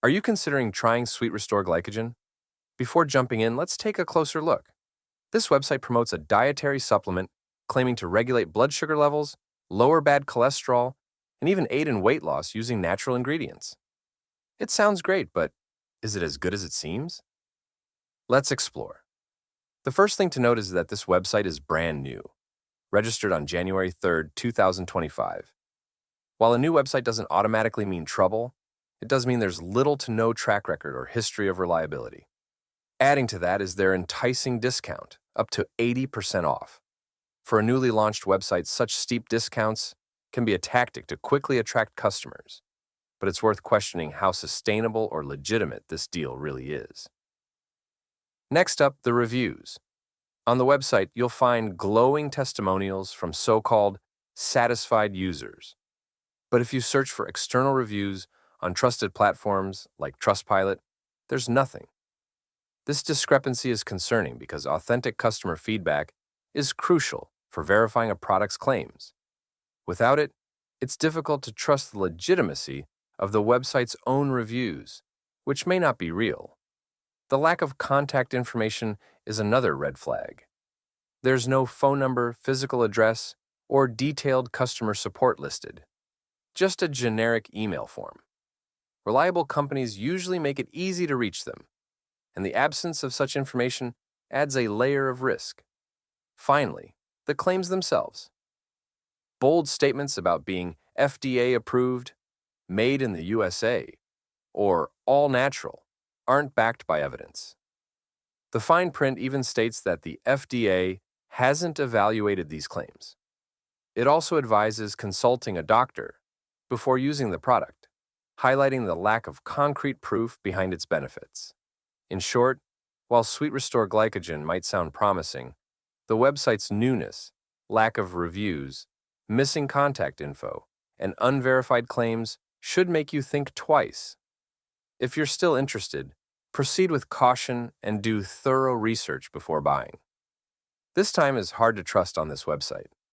Are you considering trying Sweet Restore Glycogen? Before jumping in, let's take a closer look. This website promotes a dietary supplement claiming to regulate blood sugar levels, lower bad cholesterol, and even aid in weight loss using natural ingredients. It sounds great, but is it as good as it seems? Let's explore. The first thing to note is that this website is brand new, registered on January 3rd, 2025. While a new website doesn't automatically mean trouble, it does mean there's little to no track record or history of reliability. Adding to that is their enticing discount, up to 80% off. For a newly launched website, such steep discounts can be a tactic to quickly attract customers, but it's worth questioning how sustainable or legitimate this deal really is. Next up, the reviews. On the website, you'll find glowing testimonials from so-called satisfied users. But if you search for external reviews on trusted platforms like Trustpilot, there's nothing. This discrepancy is concerning because authentic customer feedback is crucial for verifying a product's claims. Without it, it's difficult to trust the legitimacy of the website's own reviews, which may not be real. The lack of contact information is another red flag. There's no phone number, physical address, or detailed customer support listed. Just a generic email form. Reliable companies usually make it easy to reach them, and the absence of such information adds a layer of risk. Finally, the claims themselves. Bold statements about being FDA approved, made in the USA, or all natural aren't backed by evidence. The fine print even states that the FDA hasn't evaluated these claims. It also advises consulting a doctor before using the product, highlighting the lack of concrete proof behind its benefits. In short, while Sweet Restore Glycogen might sound promising, the website's newness, lack of reviews, missing contact info, and unverified claims should make you think twice. If you're still interested, proceed with caution and do thorough research before buying. This time is hard to trust on this website.